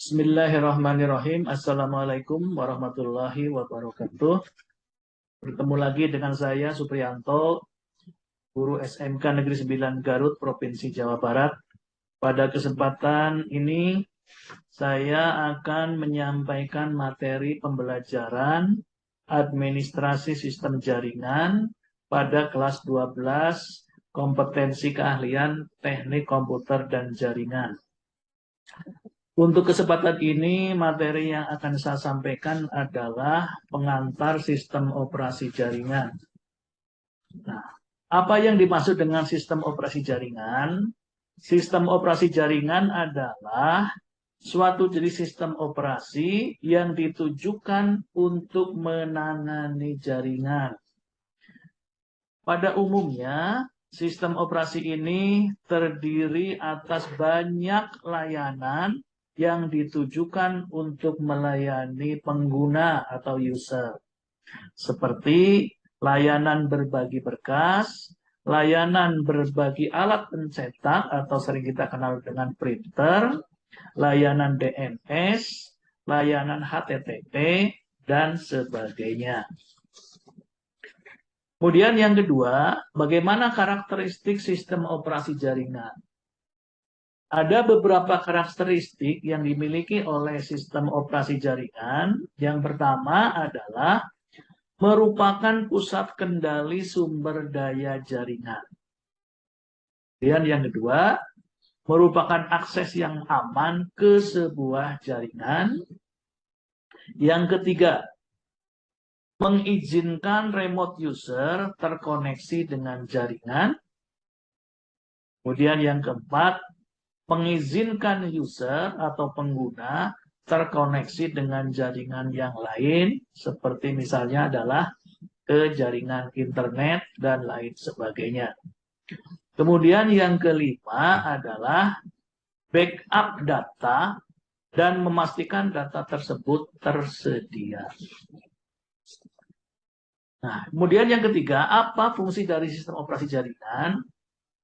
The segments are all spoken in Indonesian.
Bismillahirrahmanirrahim. Assalamualaikum warahmatullahi wabarakatuh. Bertemu lagi dengan saya Supriyanto, guru SMK Negeri 9 Garut, Provinsi Jawa Barat. Pada kesempatan ini saya akan menyampaikan materi pembelajaran administrasi sistem jaringan pada kelas 12 kompetensi keahlian teknik komputer dan jaringan. Untuk kesempatan ini, materi yang akan saya sampaikan adalah pengantar sistem operasi jaringan. Nah, apa yang dimaksud dengan sistem operasi jaringan? Sistem operasi jaringan adalah suatu jenis sistem operasi yang ditujukan untuk menangani jaringan. Pada umumnya, sistem operasi ini terdiri atas banyak layanan yang ditujukan untuk melayani pengguna atau user. Seperti layanan berbagi berkas, layanan berbagi alat pencetak atau sering kita kenal dengan printer, layanan DNS, layanan HTTP, dan sebagainya. Kemudian yang kedua, bagaimana karakteristik sistem operasi jaringan? Ada beberapa karakteristik yang dimiliki oleh sistem operasi jaringan. Yang pertama adalah merupakan pusat kendali sumber daya jaringan. Kemudian yang kedua, merupakan akses yang aman ke sebuah jaringan. Yang ketiga, mengizinkan remote user terkoneksi dengan jaringan. Kemudian yang keempat, mengizinkan user atau pengguna terkoneksi dengan jaringan yang lain, seperti misalnya adalah ke jaringan internet dan lain sebagainya. Kemudian yang kelima adalah backup data dan memastikan data tersebut tersedia. Nah, kemudian yang ketiga, apa fungsi dari sistem operasi jaringan?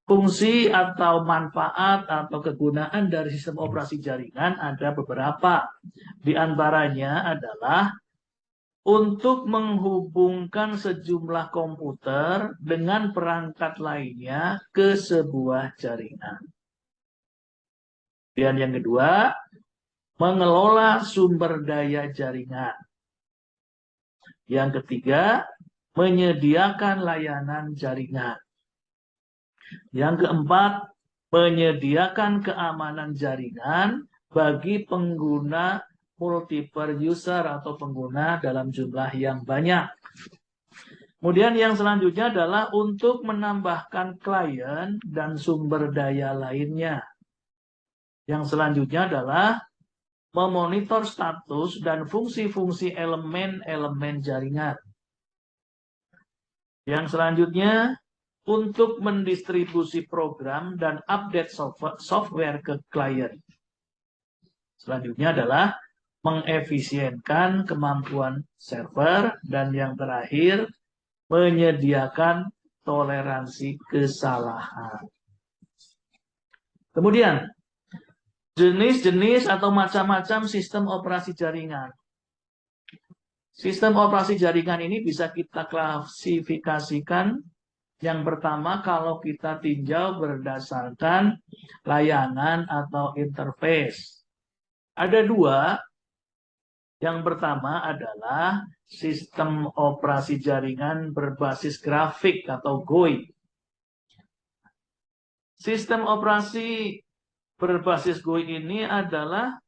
Fungsi atau manfaat atau kegunaan dari sistem operasi jaringan ada beberapa. Di antaranya adalah untuk menghubungkan sejumlah komputer dengan perangkat lainnya ke sebuah jaringan. Dan yang kedua, mengelola sumber daya jaringan. Yang ketiga, menyediakan layanan jaringan. Yang keempat, menyediakan keamanan jaringan bagi pengguna multiple user atau pengguna dalam jumlah yang banyak. Kemudian yang selanjutnya adalah untuk menambahkan klien dan sumber daya lainnya. Yang selanjutnya adalah memonitor status dan fungsi-fungsi elemen-elemen jaringan. Yang selanjutnya, untuk mendistribusi program dan update software ke klien. Selanjutnya adalah mengefisienkan kemampuan server. Dan yang terakhir, menyediakan toleransi kesalahan. Kemudian, jenis-jenis atau macam-macam sistem operasi jaringan. Sistem operasi jaringan ini bisa kita klasifikasikan. Yang pertama, kalau kita tinjau berdasarkan layanan atau interface. Ada dua. Yang pertama adalah sistem operasi jaringan berbasis grafik atau GUI. Sistem operasi berbasis GUI ini adalah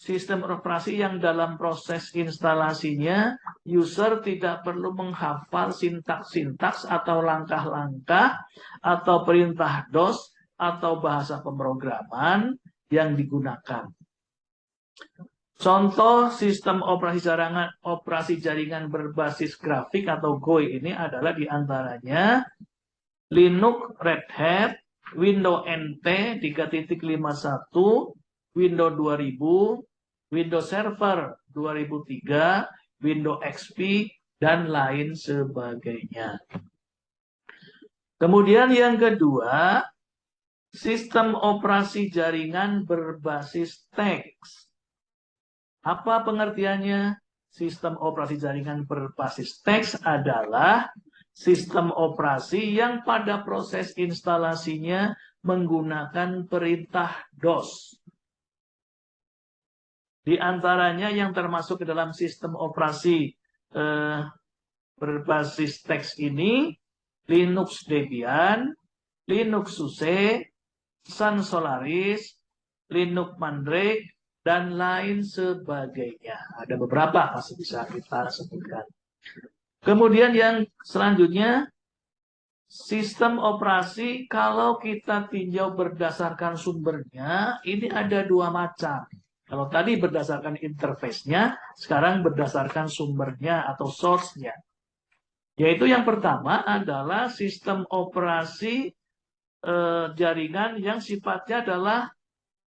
sistem operasi yang dalam proses instalasinya, user tidak perlu menghafal sintaks-sintaks atau langkah-langkah atau perintah DOS atau bahasa pemrograman yang digunakan. Contoh sistem operasi jaringan berbasis grafik atau GUI ini adalah diantaranya Linux Red Hat, Windows NT 3.51, Windows 2000, Windows Server 2003, Windows XP, dan lain sebagainya. Kemudian yang kedua, sistem operasi jaringan berbasis teks. Apa pengertiannya? Sistem operasi jaringan berbasis teks adalah sistem operasi yang pada proses instalasinya menggunakan perintah DOS. Di antaranya yang termasuk ke dalam sistem operasi berbasis teks ini, Linux Debian, Linux SUSE, Sun Solaris, Linux Mandrake, dan lain sebagainya. Ada beberapa masih bisa kita sebutkan. Kemudian yang selanjutnya, sistem operasi kalau kita tinjau berdasarkan sumbernya, ini ada dua macam. Kalau tadi berdasarkan interface-nya, sekarang berdasarkan sumbernya atau source-nya. Yaitu yang pertama adalah sistem operasi jaringan yang sifatnya adalah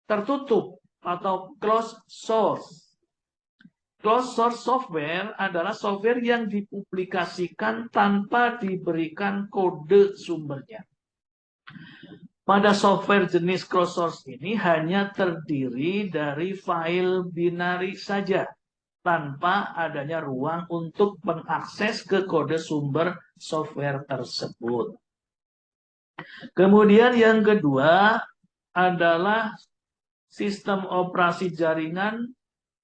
tertutup atau closed source. Closed source software adalah software yang dipublikasikan tanpa diberikan kode sumbernya. Pada software jenis closed source ini hanya terdiri dari file binary saja, tanpa adanya ruang untuk mengakses ke kode sumber software tersebut. Kemudian yang kedua adalah sistem operasi jaringan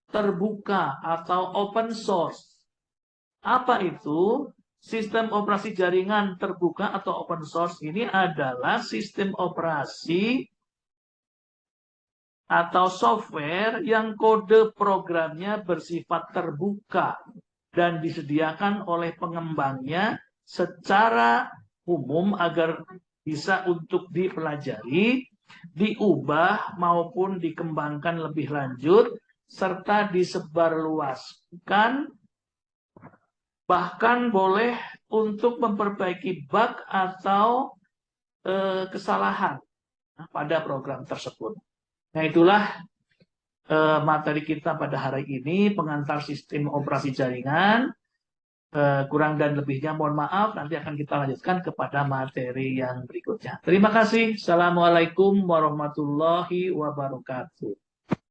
terbuka atau open source. Apa itu? Sistem operasi jaringan terbuka atau open source ini adalah sistem operasi atau software yang kode programnya bersifat terbuka dan disediakan oleh pengembangnya secara umum agar bisa untuk dipelajari, diubah maupun dikembangkan lebih lanjut, serta disebarluaskan, bahkan boleh untuk memperbaiki bug atau kesalahan pada program tersebut. Nah, itulah materi kita pada hari ini, pengantar sistem operasi jaringan. Kurang dan lebihnya mohon maaf, nanti akan kita lanjutkan kepada materi yang berikutnya. Terima kasih. Assalamualaikum warahmatullahi wabarakatuh.